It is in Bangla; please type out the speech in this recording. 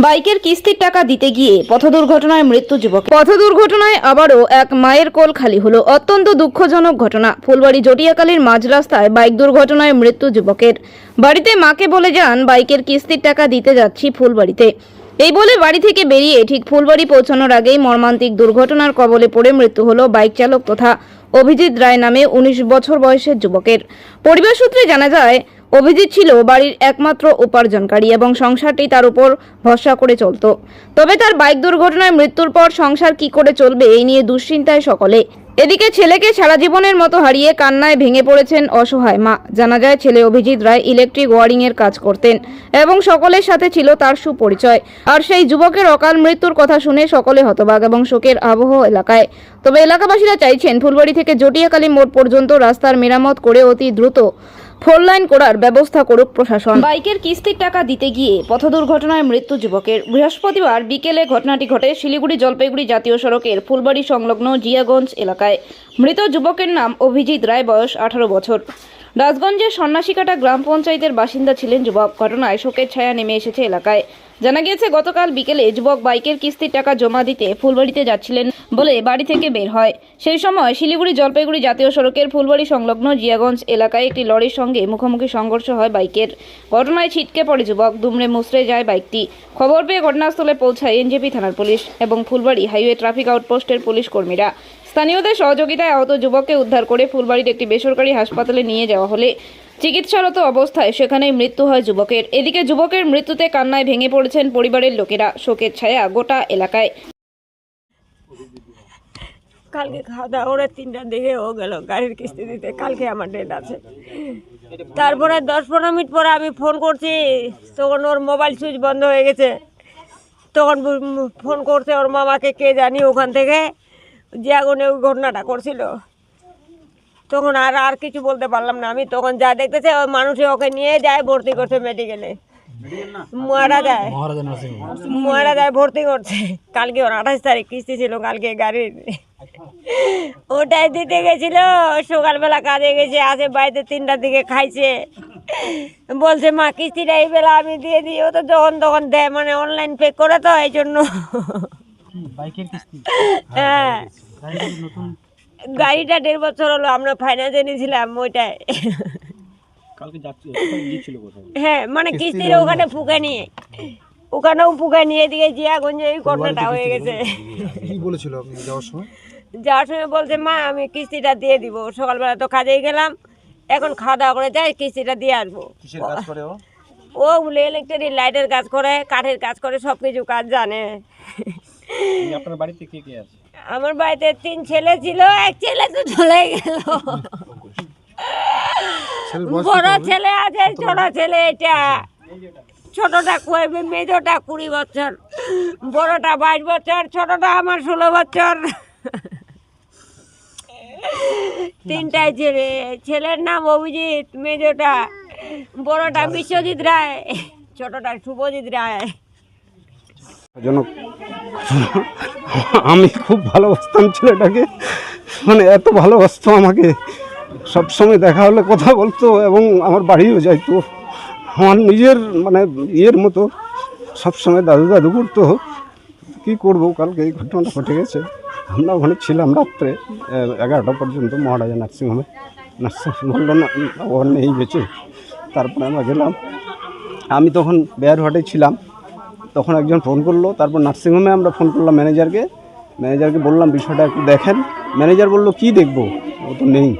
বাইকের কিস্তির টাকা দিতে গিয়ে পথ দুর্ঘটনায় মৃত্যু যুবক। পথ দুর্ঘটনায় আবারও এক মায়ের কোল খালি হলো। অত্যন্ত দুঃখজনক ঘটনা। ফুলবাড়ি জটিয়াকালীর মাঝ রাস্তায় বাইক দুর্ঘটনায় মৃত্যু যুবকের। বাড়িতে মাকে বলে যান, বাইকের কিস্তির টাকা দিতে যাচ্ছি ফুলবাড়িতে। এই বলে বাড়ি থেকে বেরিয়ে ঠিক ফুলবাড়ি পৌঁছানোর আগেই মর্মান্তিক দুর্ঘটনার কবলে পড়ে মৃত্যু হলো বাইক চালক তথা অভিজিৎ রায় নামে ১৯ বছর বয়সের যুবকের। পরিবার সূত্রে জানা যায়, অভিজিৎ ছিল বাড়ির একমাত্র উপার্জনকারী এবং সংসারটি তার উপর ভরসা করে চলত। তবে তার বাইক দুর্ঘটনায় মৃত্যুর পর সংসার কি করে চলবে এই নিয়ে দুশ্চিন্তায় সকলে। এদিকে ছেলেকে সারা জীবনের মতো হারিয়ে কান্নায় ভেঙে পড়েছেন অসহায় মা। জানা যায়, ছেলে অভিজিৎ রায় ইলেকট্রিক ওয়ারিং এর কাজ করতেন এবং সকলের সাথে ছিল তার সুপরিচয়। আর সেই যুবকের অকাল মৃত্যুর কথা শুনে সকলে হতবাক এবং শোকের আবহ এলাকায়। তবে এলাকাবাসীরা চাইছেন ফুলবাড়ি থেকে জটিয়াকালী মোড় পর্যন্ত রাস্তার মেরামত করে অতি দ্রুত 4 লাইন করার ব্যবস্থা করুক প্রশাসন। বাইকের কিস্তির টাকা দিতে গিয়ে পথ দুর্ঘটনায় মৃত্যু যুবকের। বৃহস্পতিবার বিকেলে ঘটনাটি ঘটে শিলিগুড়ি জলপাইগুড়ি জাতীয় সড়কের ফুলবাড়ি সংলগ্ন জিয়াগঞ্জ এলাকায়। মৃত যুবকের নাম অভিজিৎ রায়, বয়স 18 বছর। রাজগঞ্জের সন্ন্যাসীকাটা গ্রাম পঞ্চায়েতের বাসিন্দা ছিলেন যুবক। ঘটনায় শোকের ছায়া নেমে এসেছে এলাকায়। জানা গিয়েছে, গতকাল বিকেলে যুবক বাইকের কিস্তির টাকা জমা দিতে ফুলবাড়িতে যাচ্ছিলেন বলে বাড়ি থেকে বের হয়। সেই সময় শিলিগুড়ি জলপাইগুড়ি জাতীয় সড়কের ফুলবাড়ি সংলগ্ন জিয়াগঞ্জ এলাকায় একটি লরির সঙ্গে মুখোমুখি সংঘর্ষ হয় বাইকের। ঘটনায় ছিটকে পড়ে যুবক, দুমড়ে মুচড়ে যায় বাইকটি। খবর পেয়ে ঘটনাস্থলে পৌঁছায় এনজেপি থানার পুলিশ এবং ফুলবাড়ি হাইওয়ে ট্রাফিক আউটপোস্টের পুলিশ কর্মীরা। স্থানীয়দের সহযোগিতায় আহত যুবককে উদ্ধার করে ফুলবাড়ির একটি বেসরকারি হাসপাতালে নিয়ে যাওয়া হলে চিকিৎসারত অবস্থায় সেখানেই মৃত্যু হয় যুবকের। এদিকে যুবকের মৃত্যুতে কান্নায় ভেঙে পড়েছেন পরিবারের লোকেরা। শোকের ছায়া গোটা এলাকায়। কালকে খাওয়া দাওয়া করে 3টার দিকে ও গেল গাড়ির কিস্তি দিতে। কালকে আমার ডেট আছে। তারপরে 10-15 মিনিট পরে আমি ফোন করছি, তখন ওর মোবাইল সুইচ বন্ধ হয়ে গেছে। তখন ফোন করছে ওর মামাকে, কে জানি ওখান থেকে, যে আগুনে ওই ঘটনাটা করছিল। তখন আর কিছু বলতে পারলাম না আমি। তখন যা দেখতেছে ওই মানুষে ওকে নিয়ে যায়, ভর্তি করছে মেডিকেলে। মহারা যায় ভর্তি করছে। কালকে ওর 28 তারিখ কিস্তি ছিল কালকে গাড়ির, ওটাই দিতে গেছিল। সকালবেলা কাজে গেছে, আসে বাড়িতে 3টার দিকে খাইছে। বলছে মা কিস্তিটা এই বেলা আমি দিয়ে দিই। ও তো যখন তখন দেয়, মানে অনলাইন পে করে, তো এই জন্য। হ্যাঁ, গাড়িটা 1.5 বছর হলো, আমরা ফাইন্যান্সে নিয়েছিলাম ওইটাই। হ্যাঁ, মানে কিস্তির ওখানে ফুকে নিয়ে, ওখানেও ফুকে নিয়ে দিয়ে জিয়াগঞ্জে এই ঘটনাটা হয়ে গেছে। কি বলেছিল আপনি যাওয়ার সময়? যাওয়ার সময় বলছে মা আমি কিস্তিটা দিয়ে দিব। সকালবেলা তো কাজেই গেলাম, এখন খাওয়া দাওয়া করে যাই, কিস্তিটা দিয়ে আসবো। কিসের কাজ করে ও? ও ইলেকট্রিক লাইটের কাজ করে, কাঠের কাজ করে, সব কিছু কাজ জানে। আপনার বাড়িতে কে কে আছে? আমার বাড়িতে 3 ছেলে ছিল, এক ছেলে তো চলে গেল। বড় ছেলে আছে, ছোট ছেলে এটা। ছোটটা মেজোটা 20 বছর, বড়টা 22 বছর, ছোটটা আমার 16 বছর। 3টাই ছেলে। ছেলের নাম অভিজিৎ, মেজোটা, বড়টা বিশ্বজিৎ রায়, ছোটটা শুভজিৎ রায়। আমি খুব ভালোবাসতাম ছেলেটাকে, মানে এত ভালোবাসতো আমাকে। সবসময় দেখা হলে কথা বলতো এবং আমার বাড়িও যাইতো। আমার নিজের মানে ইয়ের মতো সবসময় দাদু দাদু করতো। কী করবো, কালকে এই ঘটনাটা ঘটে গেছে। আমরা ওখানে ছিলাম রাত্রে 11টা পর্যন্ত মহারাজা নার্সিংহোমে। বললো না ওর নেই বেঁচে। তারপরে আমরা গেলাম। আমি তখন বেয়ারহাটে ছিলাম। তখন একজন ফোন করলো। তারপর নার্সিংহোমে আমরা ফোন করলাম ম্যানেজারকে বললাম বিষয়টা একটু দেখেন। ম্যানেজার বললো কি দেখবো, ও তো নেই।